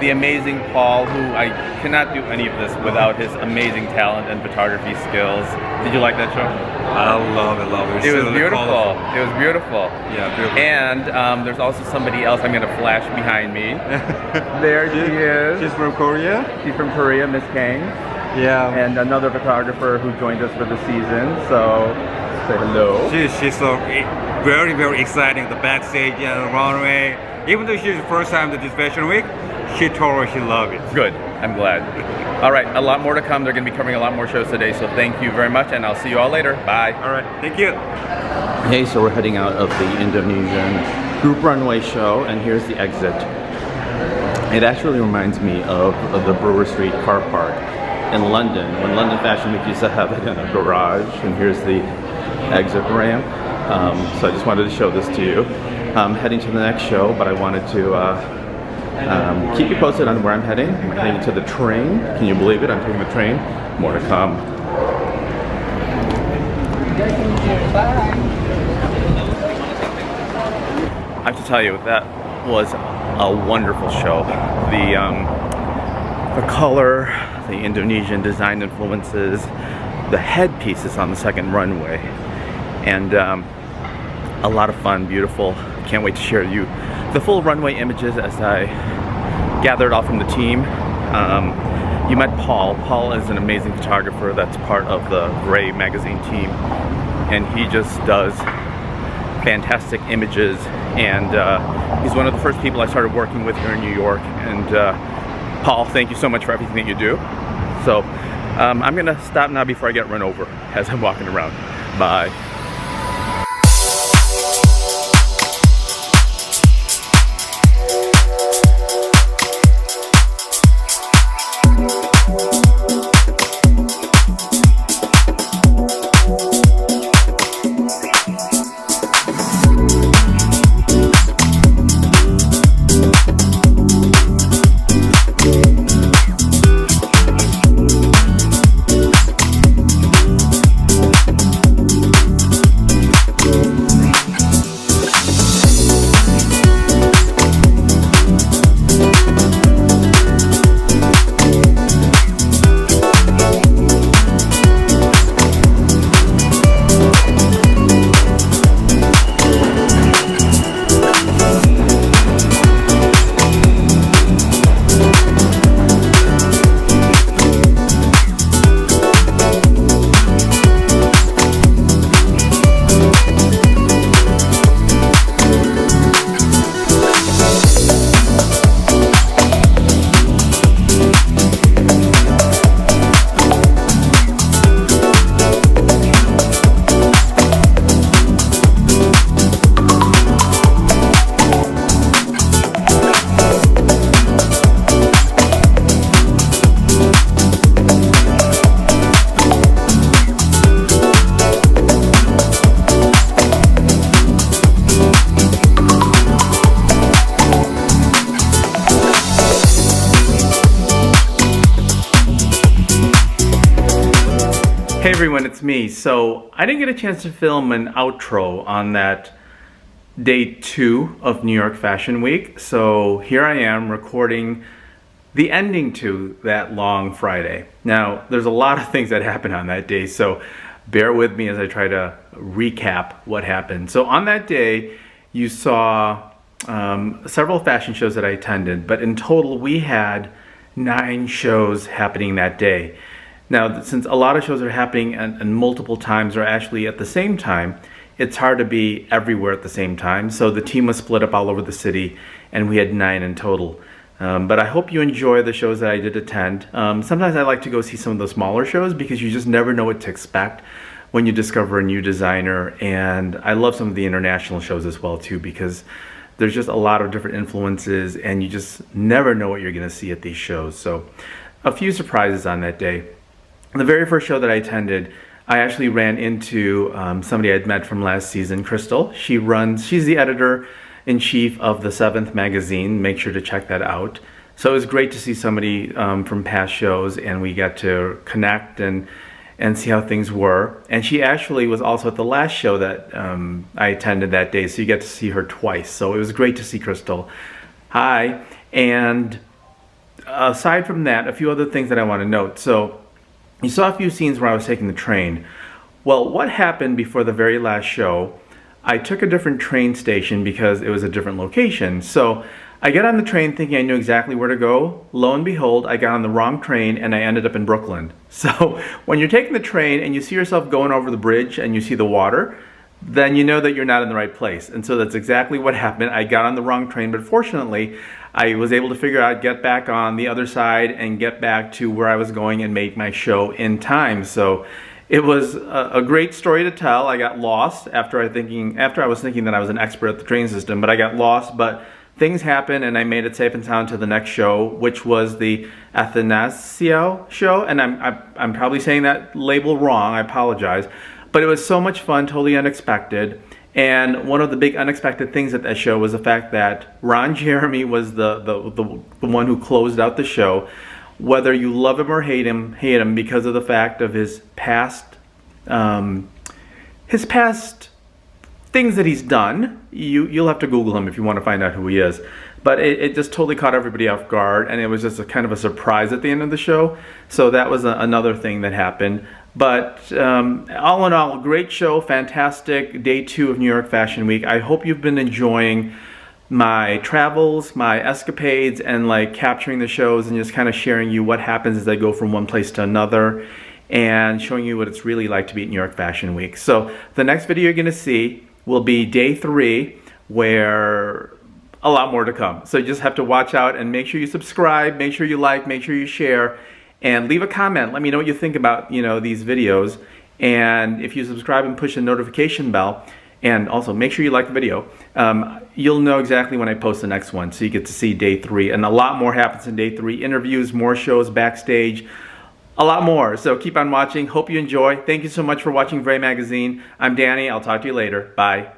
the amazing Paul, who I cannot do any of this without his amazing talent and photography skills. Did you like that show? I love it, love it. It was beautiful. It was beautiful. Yeah, beautiful. And there's also somebody else I'm going to flash behind me. There she is. She's from Korea? She's from Korea, Miss Kang. Yeah. And another photographer who joined us for the season. So, say hello. She's so very, very exciting. The backstage and the runway. Even though she's the first time to this fashion week, she told her she loved it. Good. I'm glad. All right, a lot more to come. They're going to be covering a lot more shows today. So thank you very much, and I'll see you all later. Bye. All right. Thank you. Hey, so we're heading out of the Indonesian Group Runway show, and here's the exit. It actually reminds me of the Brewer Street car park in London, when London Fashion Week used to have it in a garage. And here's the exit ramp. So I just wanted to show this to you. I'm heading to the next show, but I wanted to keep you posted on where I'm heading. I'm heading to the train. Can you believe it? I'm taking the train. More to come. I have to tell you, that was a wonderful show. The color, the Indonesian design influences, the headpieces on the second runway, and a lot of fun, beautiful. Can't wait to share you the full runway images as I gather it all from the team. You met Paul. Paul is an amazing photographer that's part of the VRAI magazine team, and he just does fantastic images, and he's one of the first people I started working with here in New York. And Paul, thank you so much for everything that you do. So I'm gonna stop now before I get run over as I'm walking around. Bye. Hey everyone, it's me. So I didn't get a chance to film an outro on that day 2 of New York Fashion Week. So here I am recording the ending to that long Friday. Now, there's a lot of things that happened on that day, so bear with me as I try to recap what happened. So on that day, you saw several fashion shows that I attended, but in total we had 9 shows happening that day. Now, since a lot of shows are happening and multiple times or actually at the same time, it's hard to be everywhere at the same time. So the team was split up all over the city, and we had 9 in total. But I hope you enjoy the shows that I did attend. Sometimes I like to go see some of the smaller shows because you just never know what to expect when you discover a new designer. And I love some of the international shows as well too, because there's just a lot of different influences and you just never know what you're gonna see at these shows. So a few surprises on that day. The very first show that I attended, I actually ran into somebody I'd met from last season, Crystal. She's the editor-in-chief of the 7th magazine. Make sure to check that out. So it was great to see somebody from past shows, and we got to connect and see how things were. And she actually was also at the last show that I attended that day, so you get to see her twice. So it was great to see Crystal. Hi. And aside from that, a few other things that I want to note. So you saw a few scenes where I was taking the train. Well, what happened before the very last show, I took a different train station because it was a different location. So I got on the train thinking I knew exactly where to go. Lo and behold, I got on the wrong train and I ended up in Brooklyn. So when you're taking the train and you see yourself going over the bridge and you see the water, then you know that you're not in the right place. And so that's exactly what happened. I got on the wrong train, but fortunately, I was able to figure out, get back on the other side and get back to where I was going and make my show in time. So it was a great story to tell. I got lost after I was thinking that I was an expert at the train system, but I got lost. But things happened, and I made it safe and sound to the next show, which was the Athanasiou show. And I'm probably saying that label wrong. I apologize, but it was so much fun, totally unexpected. And one of the big unexpected things at that show was the fact that Ron Jeremy was the one who closed out the show. Whether you love him or hate him because of the fact of his past things that he's done. You'll have to Google him if you want to find out who he is. But it just totally caught everybody off guard, and it was just a kind of a surprise at the end of the show. So that was another thing that happened. But all in all, great show, fantastic day 2 of New York Fashion Week. I hope you've been enjoying my travels, my escapades, and like capturing the shows and just kind of sharing you what happens as I go from one place to another and showing you what it's really like to be at New York Fashion Week. So the next video you're going to see will be day 3, where a lot more to come. So you just have to watch out and make sure you subscribe, make sure you like, make sure you share, and leave a comment. Let me know what you think about, these videos. And if you subscribe and push the notification bell, and also make sure you like the video, you'll know exactly when I post the next one. So you get to see day 3. And a lot more happens in day 3. Interviews, more shows, backstage, a lot more. So keep on watching. Hope you enjoy. Thank you so much for watching VRAI Magazine. I'm Danny. I'll talk to you later. Bye.